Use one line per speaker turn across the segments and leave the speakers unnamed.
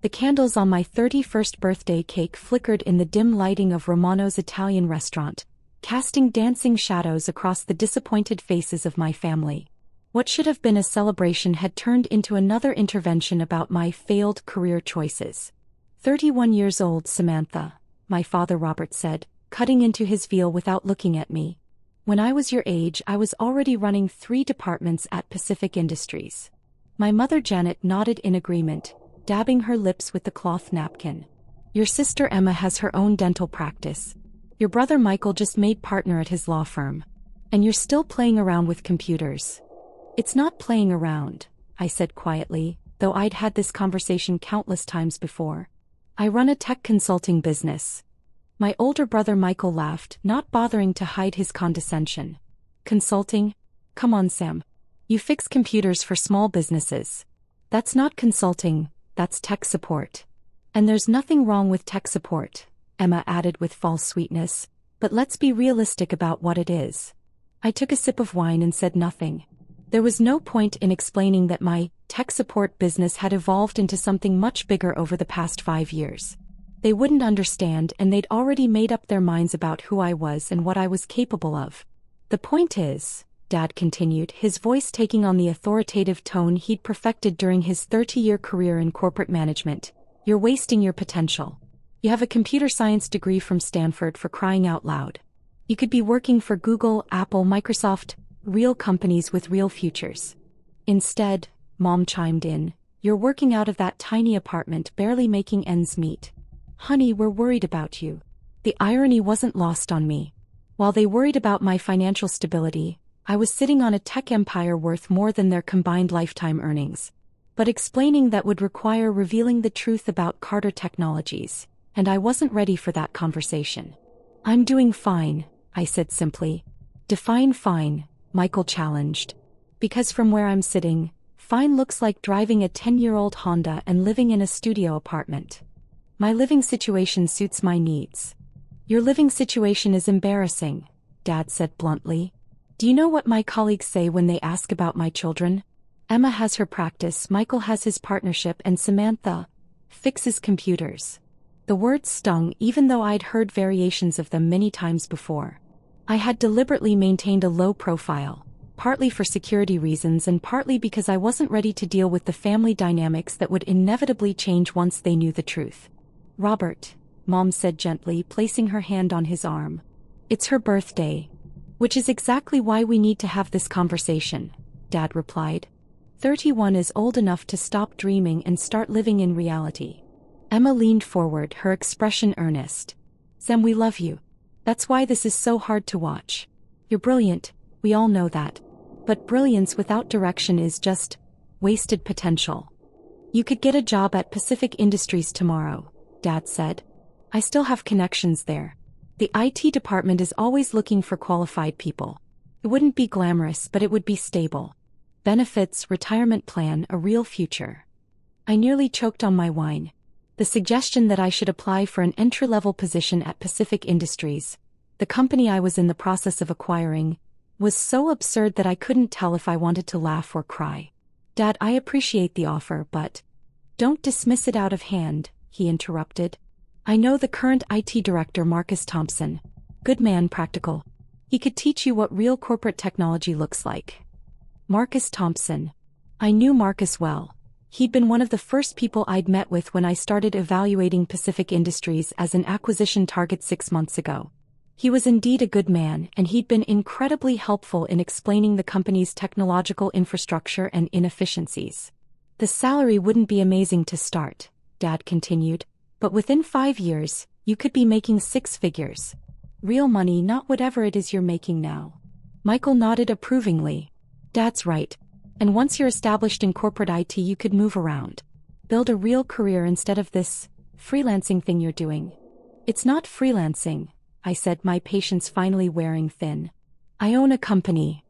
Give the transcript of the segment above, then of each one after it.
The candles on my 31st birthday cake flickered in the dim lighting of Romano's Italian restaurant, casting dancing shadows across the disappointed faces of my family. What should have been a celebration had turned into another intervention about my failed career choices. 31 years old, Samantha, my father Robert said, cutting into his veal without looking at me. When I was your age, I was already running 3 departments at Pacific Industries. My mother Janet nodded in agreement, dabbing her lips with the cloth napkin. Your sister Emma has her own dental practice. Your brother Michael just made partner at his law firm. And you're still playing around with computers. It's not playing around, I said quietly, though I'd had this conversation countless times before. I run a tech consulting business. My older brother Michael laughed, not bothering to hide his condescension. Consulting? Come on, Sam. You fix computers for small businesses. That's not consulting, that's tech support. And there's nothing wrong with tech support, Emma added with false sweetness, but let's be realistic about what it is. I took a sip of wine and said nothing. There was no point in explaining that my tech support business had evolved into something much bigger over the past 5 years. They wouldn't understand, and they'd already made up their minds about who I was and what I was capable of. The point is, Dad continued, his voice taking on the authoritative tone he'd perfected during his 30-year career in corporate management, you're wasting your potential. You have a computer science degree from Stanford, for crying out loud. You could be working for Google, Apple, Microsoft, real companies with real futures. Instead, Mom chimed in, you're working out of that tiny apartment, barely making ends meet. Honey, we're worried about you. The irony wasn't lost on me. While they worried about my financial stability, I was sitting on a tech empire worth more than their combined lifetime earnings. But explaining that would require revealing the truth about Carter Technologies, and I wasn't ready for that conversation. I'm doing fine, I said simply. Define fine, Michael challenged. Because from where I'm sitting, fine looks like driving a 10-year-old Honda and living in a studio apartment. My living situation suits my needs. Your living situation is embarrassing, Dad said bluntly. Do you know what my colleagues say when they ask about my children? Emma has her practice, Michael has his partnership, and Samantha fixes computers. The words stung, even though I'd heard variations of them many times before. I had deliberately maintained a low profile, partly for security reasons and partly because I wasn't ready to deal with the family dynamics that would inevitably change once they knew the truth. Robert, Mom said gently, placing her hand on his arm. It's her birthday. Which is exactly why we need to have this conversation, Dad replied. 31 is old enough to stop dreaming and start living in reality. Emma leaned forward, her expression earnest. Sam, we love you. That's why this is so hard to watch. You're brilliant, we all know that. But brilliance without direction is just wasted potential. You could get a job at Pacific Industries tomorrow, Dad said. I still have connections there. The IT department is always looking for qualified people. It wouldn't be glamorous, but it would be stable. Benefits, retirement plan, a real future. I nearly choked on my wine. The suggestion that I should apply for an entry-level position at Pacific Industries, the company I was in the process of acquiring, was so absurd that I couldn't tell if I wanted to laugh or cry. Dad, I appreciate the offer, but don't dismiss it out of hand, he interrupted. I know the current IT director, Marcus Thompson. Good man, practical. He could teach you what real corporate technology looks like. Marcus Thompson. I knew Marcus well. He'd been one of the first people I'd met with when I started evaluating Pacific Industries as an acquisition target 6 months ago. He was indeed a good man, and he'd been incredibly helpful in explaining the company's technological infrastructure and inefficiencies. The salary wouldn't be amazing to start, Dad continued, but within 5 years, you could be making 6 figures. Real money, not whatever it is you're making now. Michael nodded approvingly. Dad's right. And once you're established in corporate IT, you could move around. Build a real career instead of this freelancing thing you're doing. It's not freelancing, I said, my patience finally wearing thin. I own a company.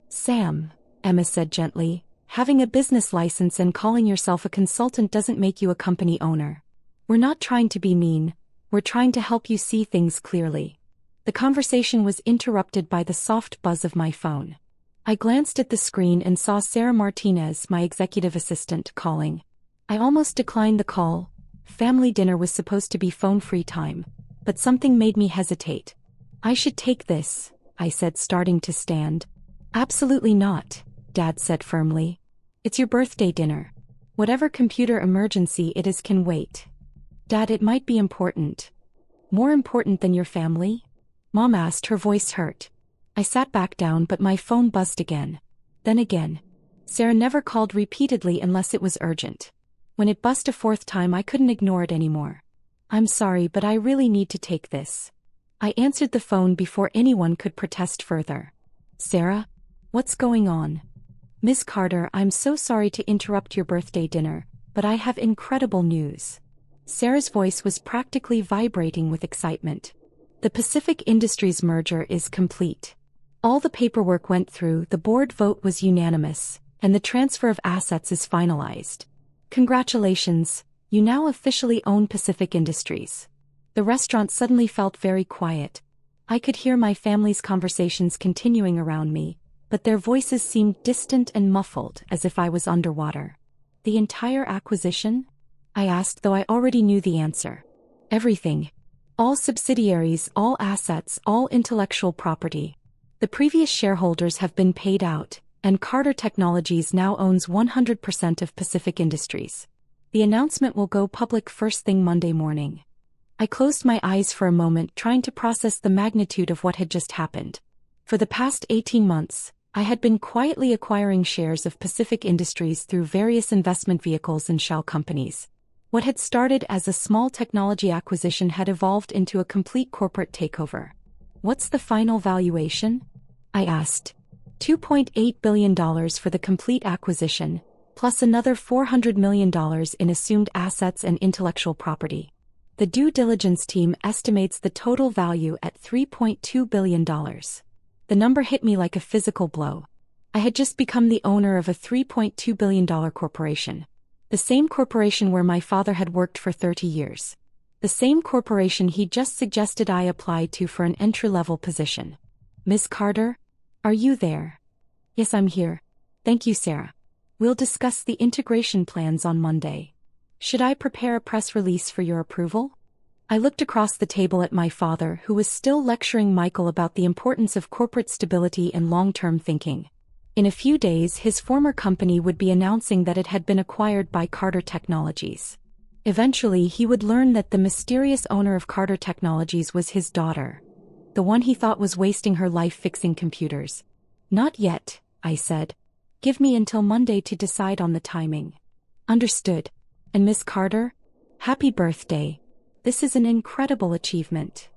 Sam, Emma said gently, having a business license and calling yourself a consultant doesn't make you a company owner. We're not trying to be mean, we're trying to help you see things clearly. The conversation was interrupted by the soft buzz of my phone. I glanced at the screen and saw Sarah Martinez, my executive assistant, calling. I almost declined the call, Family dinner was supposed to be phone-free time, but something made me hesitate. I should take this, I said, starting to stand. Absolutely not, Dad said firmly. It's your birthday dinner. Whatever computer emergency it is can wait. Dad, it might be important. More important than your family? Mom asked, her voice hurt. I sat back down, but my phone buzzed again. Then again. Sarah never called repeatedly unless it was urgent. When it buzzed a fourth time, I couldn't ignore it anymore. I'm sorry, but I really need to take this. I answered the phone before anyone could protest further. Sarah? What's going on? Miss Carter, I'm so sorry to interrupt your birthday dinner, but I have incredible news. Sarah's voice was practically vibrating with excitement. The Pacific Industries merger is complete. All the paperwork went through, the board vote was unanimous, and the transfer of assets is finalized. Congratulations, you now officially own Pacific Industries. The restaurant suddenly felt very quiet. I could hear my family's conversations continuing around me, but their voices seemed distant and muffled, as if I was underwater. The entire acquisition? I asked, though I already knew the answer. Everything. All subsidiaries, all assets, all intellectual property. The previous shareholders have been paid out, and Carter Technologies now owns 100% of Pacific Industries. The announcement will go public first thing Monday morning. I closed my eyes for a moment, trying to process the magnitude of what had just happened. For the past 18 months, I had been quietly acquiring shares of Pacific Industries through various investment vehicles and shell companies. What had started as a small technology acquisition had evolved into a complete corporate takeover. What's the final valuation? I asked. $2.8 billion for the complete acquisition, plus another $400 million in assumed assets and intellectual property. The due diligence team estimates the total value at $3.2 billion. The number hit me like a physical blow. I had just become the owner of a $3.2 billion corporation. The same corporation where my father had worked for 30 years. The same corporation he just suggested I apply to for an entry-level position. Miss Carter? Are you there? Yes, I'm here. Thank you, Sarah. We'll discuss the integration plans on Monday. Should I prepare a press release for your approval? I looked across the table at my father, who was still lecturing Michael about the importance of corporate stability and long-term thinking. In a few days, his former company would be announcing that it had been acquired by Carter Technologies. Eventually, he would learn that the mysterious owner of Carter Technologies was his daughter. The one he thought was wasting her life fixing computers. Not yet, I said. Give me until Monday to decide on the timing. Understood. And Miss Carter? Happy birthday. This is an incredible achievement.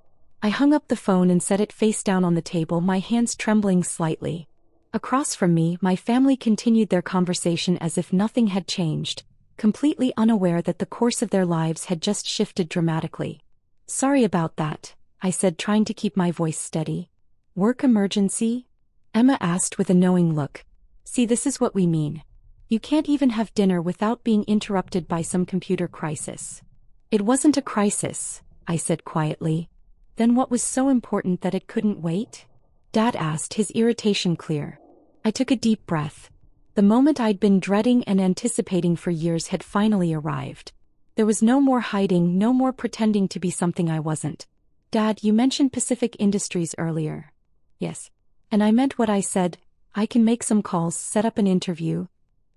I hung up the phone and set it face down on the table, my hands trembling slightly. Across from me, my family continued their conversation as if nothing had changed, completely unaware that the course of their lives had just shifted dramatically. Sorry about that, I said, trying to keep my voice steady. Work emergency? Emma asked with a knowing look. See, this is what we mean. You can't even have dinner without being interrupted by some computer crisis. It wasn't a crisis, I said quietly. Then what was so important that it couldn't wait? Dad asked, his irritation clear. I took a deep breath. The moment I'd been dreading and anticipating for years had finally arrived. There was no more hiding, no more pretending to be something I wasn't. Dad, you mentioned Pacific Industries earlier. Yes. And I meant what I said. I can make some calls, set up an interview.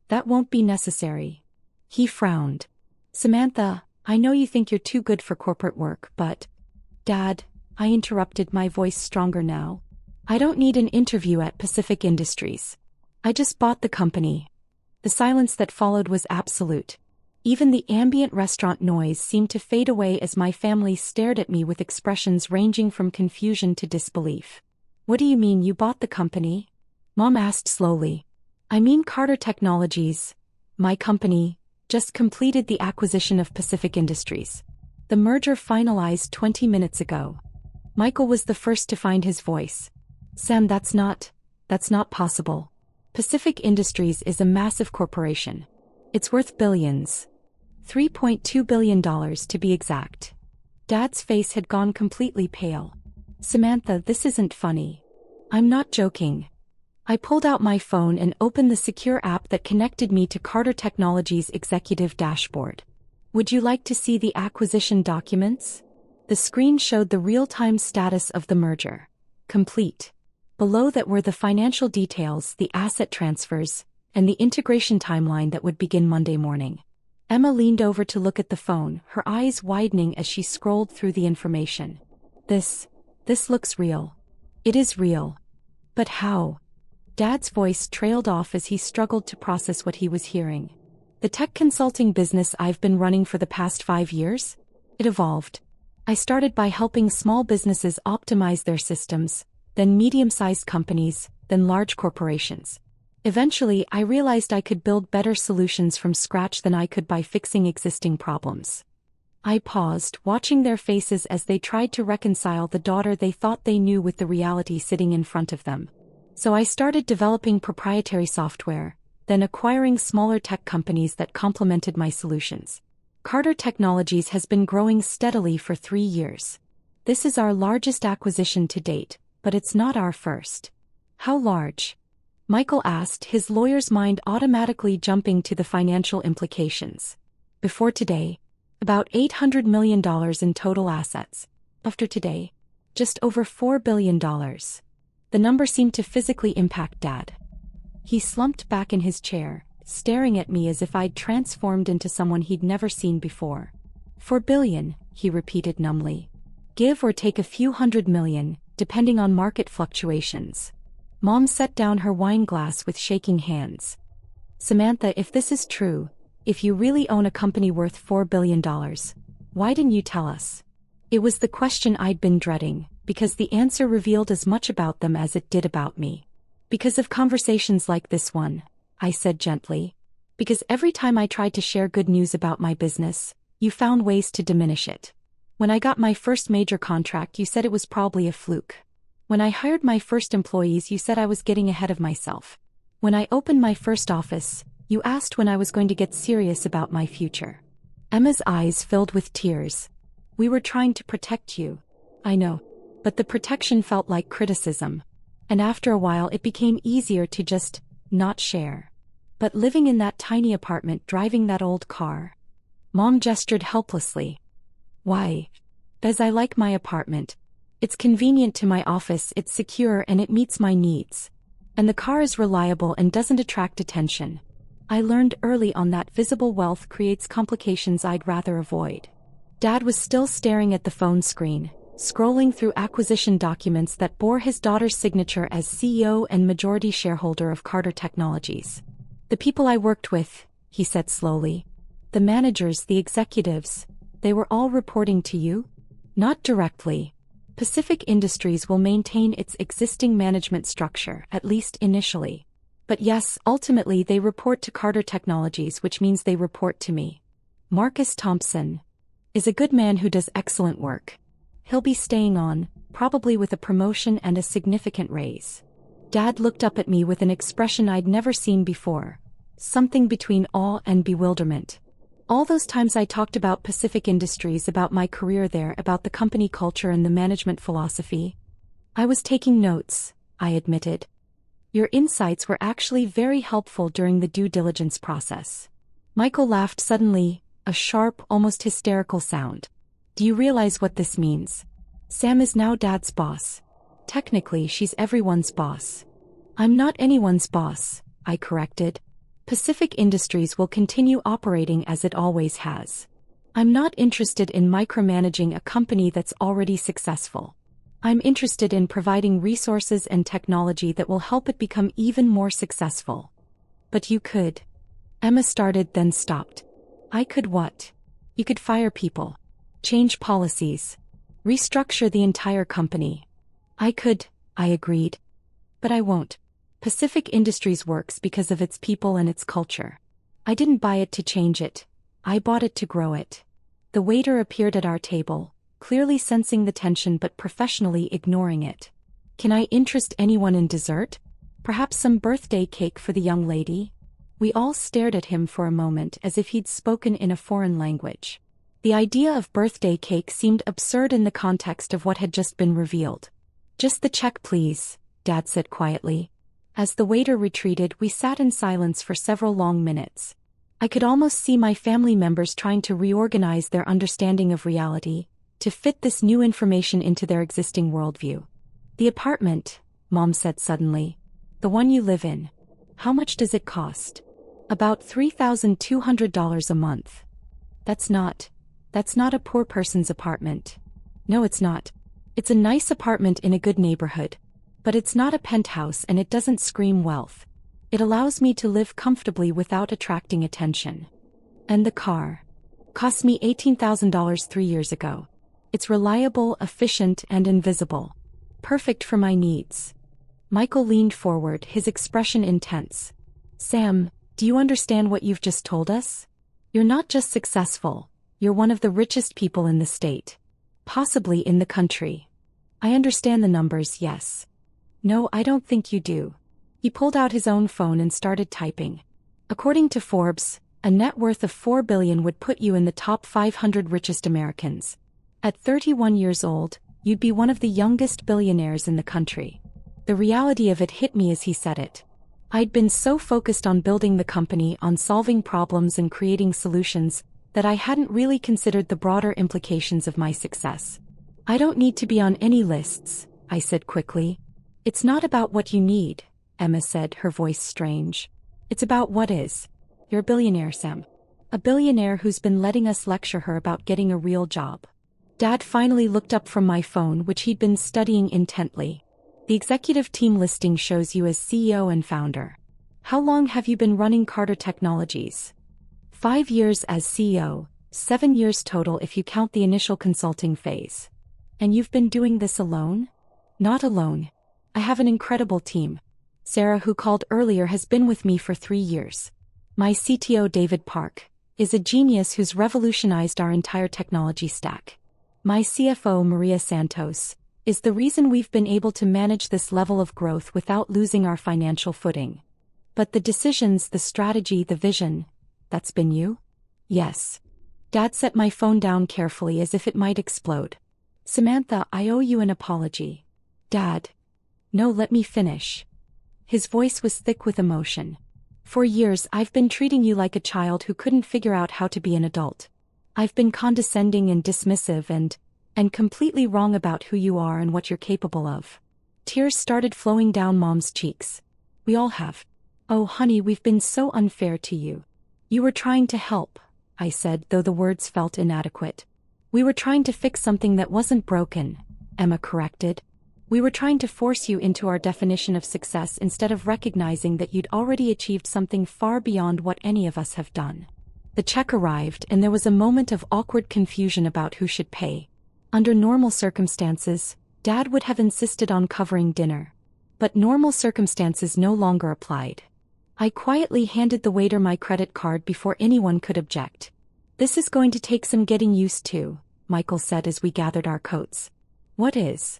That won't be necessary. He frowned. Samantha, I know you think you're too good for corporate work, but... Dad, I interrupted, my voice stronger now. I don't need an interview at Pacific Industries. I just bought the company. The silence that followed was absolute. Even the ambient restaurant noise seemed to fade away as my family stared at me with expressions ranging from confusion to disbelief. What do you mean you bought the company? Mom asked slowly. I mean Carter Technologies, my company, just completed the acquisition of Pacific Industries. The merger finalized 20 minutes ago. Michael was the first to find his voice. Sam, that's not possible. Pacific Industries is a massive corporation. It's worth billions. $3.2 billion to be exact. Dad's face had gone completely pale. Samantha, this isn't funny. I'm not joking. I pulled out my phone and opened the secure app that connected me to Carter Technologies' executive dashboard. Would you like to see the acquisition documents? The screen showed the real-time status of the merger. Complete. Below that were the financial details, the asset transfers, and the integration timeline that would begin Monday morning. Emma leaned over to look at the phone, her eyes widening as she scrolled through the information. This looks real. It is real. But how? Dad's voice trailed off as he struggled to process what he was hearing. The tech consulting business I've been running for the past 5 years? It evolved. I started by helping small businesses optimize their systems, then medium-sized companies, then large corporations. Eventually, I realized I could build better solutions from scratch than I could by fixing existing problems. I paused, watching their faces as they tried to reconcile the daughter they thought they knew with the reality sitting in front of them. So I started developing proprietary software, then acquiring smaller tech companies that complemented my solutions. Carter Technologies has been growing steadily for 3 years. This is our largest acquisition to date, but it's not our first. How large? Michael asked, his lawyer's mind automatically jumping to the financial implications. Before today, about $800 million in total assets. After today, just over $4 billion. The number seemed to physically impact Dad. He slumped back in his chair, staring at me as if I'd transformed into someone he'd never seen before. $4 billion, he repeated numbly. Give or take a few $100 million, depending on market fluctuations. Mom set down her wine glass with shaking hands. Samantha, if this is true, if you really own a company worth $4 billion, why didn't you tell us? It was the question I'd been dreading, because the answer revealed as much about them as it did about me. Because of conversations like this one, I said gently. Because every time I tried to share good news about my business, you found ways to diminish it. When I got my first major contract, you said it was probably a fluke. When I hired my first employees, you said I was getting ahead of myself. When I opened my first office, you asked when I was going to get serious about my future. Emma's eyes filled with tears. We were trying to protect you. I know. But the protection felt like criticism. And after a while it became easier to just not share. But living in that tiny apartment, driving that old car. Mom gestured helplessly. Why? Because I like my apartment. It's convenient to my office, it's secure and it meets my needs. And the car is reliable and doesn't attract attention. I learned early on that visible wealth creates complications I'd rather avoid. Dad was still staring at the phone screen, scrolling through acquisition documents that bore his daughter's signature as CEO and majority shareholder of Carter Technologies. The people I worked with, he said slowly. The managers, the executives, they were all reporting to you? Not directly. Pacific Industries will maintain its existing management structure, at least initially. But yes, ultimately they report to Carter Technologies, which means they report to me. Marcus Thompson is a good man who does excellent work. He'll be staying on, probably with a promotion and a significant raise. Dad looked up at me with an expression I'd never seen before, something between awe and bewilderment. All those times I talked about Pacific Industries, about my career there, about the company culture and the management philosophy. I was taking notes, I admitted. Your insights were actually very helpful during the due diligence process. Michael laughed suddenly, a sharp, almost hysterical sound. Do you realize what this means? Sam is now Dad's boss. Technically, she's everyone's boss. I'm not anyone's boss, I corrected. Pacific Industries will continue operating as it always has. I'm not interested in micromanaging a company that's already successful. I'm interested in providing resources and technology that will help it become even more successful. But you could. Emma started, then stopped. I could what? You could fire people. Change policies. Restructure the entire company. I could, I agreed. But I won't. Pacific Industries works because of its people and its culture. I didn't buy it to change it. I bought it to grow it. The waiter appeared at our table, clearly sensing the tension but professionally ignoring it. Can I interest anyone in dessert? Perhaps some birthday cake for the young lady? We all stared at him for a moment as if he'd spoken in a foreign language. The idea of birthday cake seemed absurd in the context of what had just been revealed. Just the check, please, Dad said quietly. As the waiter retreated, we sat in silence for several long minutes. I could almost see my family members trying to reorganize their understanding of reality, to fit this new information into their existing worldview. The apartment, Mom said suddenly. The one you live in. How much does it cost? About $3,200 a month. That's not a poor person's apartment. No, it's not. It's a nice apartment in a good neighborhood. But it's not a penthouse and it doesn't scream wealth. It allows me to live comfortably without attracting attention. And the car. Cost me $18,000 3 years ago. It's reliable, efficient, and invisible. Perfect for my needs. Michael leaned forward, his expression intense. Sam, do you understand what you've just told us? You're not just successful, you're one of the richest people in the state. Possibly in the country. I understand the numbers, yes. No, I don't think you do. He pulled out his own phone and started typing. According to Forbes, a net worth of $4 billion would put you in the top 500 richest Americans. At 31 years old, you'd be one of the youngest billionaires in the country. The reality of it hit me as he said it. I'd been so focused on building the company, on solving problems and creating solutions, that I hadn't really considered the broader implications of my success. I don't need to be on any lists, I said quickly. It's not about what you need, Emma said, her voice strange. It's about what is. You're a billionaire, Sam. A billionaire who's been letting us lecture her about getting a real job. Dad finally looked up from my phone, which he'd been studying intently. The executive team listing shows you as CEO and founder. How long have you been running Carter Technologies? 5 years as CEO, 7 years total if you count the initial consulting phase. And you've been doing this alone? Not alone. I have an incredible team. Sarah, who called earlier, has been with me for 3 years. My CTO, David Park, is a genius who's revolutionized our entire technology stack. My CFO, Maria Santos, is the reason we've been able to manage this level of growth without losing our financial footing. But the decisions, the strategy, the vision, that's been you? Yes. Dad set my phone down carefully as if it might explode. Samantha, I owe you an apology. Dad. No, let me finish. His voice was thick with emotion. For years I've been treating you like a child who couldn't figure out how to be an adult. I've been condescending and dismissive and completely wrong about who you are and what you're capable of. Tears started flowing down Mom's cheeks. We all have. Oh, honey, we've been so unfair to you. You were trying to help, I said, though the words felt inadequate. We were trying to fix something that wasn't broken, Emma corrected. We were trying to force you into our definition of success instead of recognizing that you'd already achieved something far beyond what any of us have done. The check arrived and there was a moment of awkward confusion about who should pay. Under normal circumstances, Dad would have insisted on covering dinner. But normal circumstances no longer applied. I quietly handed the waiter my credit card before anyone could object. This is going to take some getting used to, Michael said as we gathered our coats. What is?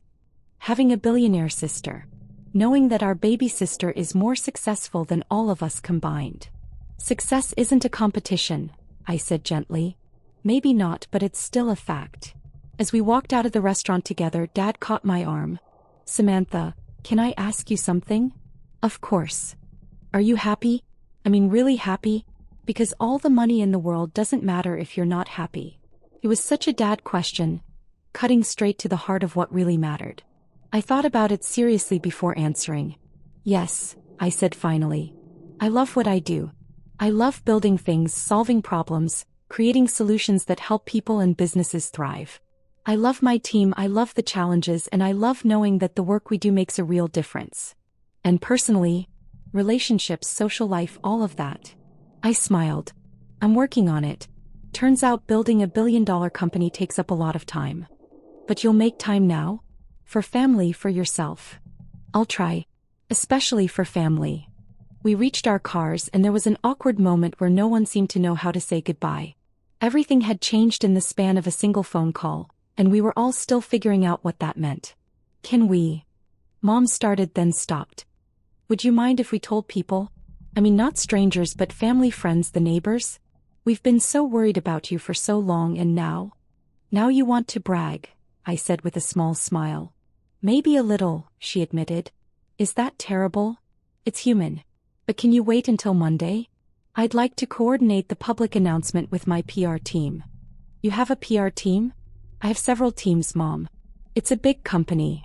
Having a billionaire sister. Knowing that our baby sister is more successful than all of us combined. Success isn't a competition, I said gently. Maybe not, but it's still a fact. As we walked out of the restaurant together, Dad caught my arm. Samantha, can I ask you something? Of course. Are you happy? I mean, really happy? Because all the money in the world doesn't matter if you're not happy. It was such a dad question, cutting straight to the heart of what really mattered. I thought about it seriously before answering. Yes, I said finally. I love what I do. I love building things, solving problems, creating solutions that help people and businesses thrive. I love my team, I love the challenges, and I love knowing that the work we do makes a real difference. And personally, relationships, social life, all of that. I smiled. I'm working on it. Turns out building a billion-dollar company takes up a lot of time. But you'll make time now? For family, for yourself. I'll try. Especially for family. We reached our cars and there was an awkward moment where no one seemed to know how to say goodbye. Everything had changed in the span of a single phone call, and we were all still figuring out what that meant. Can we? Mom started then stopped. Would you mind if we told people? I mean, not strangers but family, friends, the neighbors? We've been so worried about you for so long and now? Now you want to brag, I said with a small smile. Maybe a little, she admitted. Is that terrible? It's human. But can you wait until Monday? I'd like to coordinate the public announcement with my PR team. You have a PR team? I have several teams, Mom. It's a big company.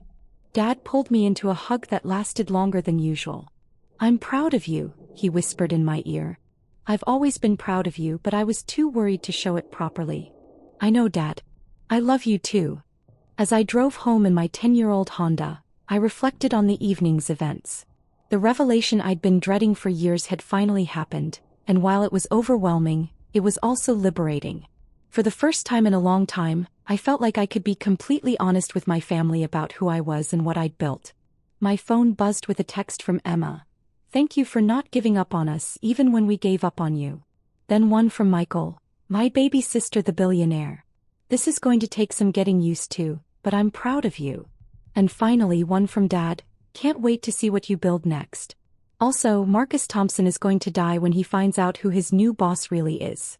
Dad pulled me into a hug that lasted longer than usual. I'm proud of you, he whispered in my ear. I've always been proud of you, but I was too worried to show it properly. I know, Dad. I love you too. As I drove home in my 10-year-old Honda, I reflected on the evening's events. The revelation I'd been dreading for years had finally happened, and while it was overwhelming, it was also liberating. For the first time in a long time, I felt like I could be completely honest with my family about who I was and what I'd built. My phone buzzed with a text from Emma. Thank you for not giving up on us even when we gave up on you. Then one from Michael, my baby sister the billionaire. This is going to take some getting used to, but I'm proud of you. And finally one from Dad, can't wait to see what you build next. Also, Marcus Thompson is going to die when he finds out who his new boss really is.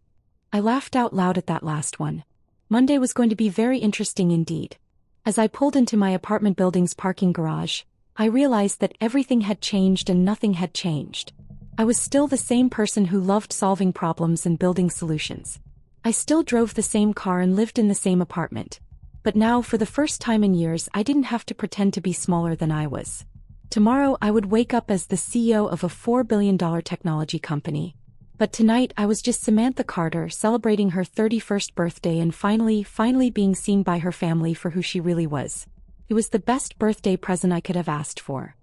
I laughed out loud at that last one. Monday was going to be very interesting indeed. As I pulled into my apartment building's parking garage, I realized that everything had changed and nothing had changed. I was still the same person who loved solving problems and building solutions. I still drove the same car and lived in the same apartment. But now, for the first time in years, I didn't have to pretend to be smaller than I was. Tomorrow I would wake up as the CEO of a $4 billion technology company. But tonight I was just Samantha Carter celebrating her 31st birthday and finally being seen by her family for who she really was. It was the best birthday present I could have asked for.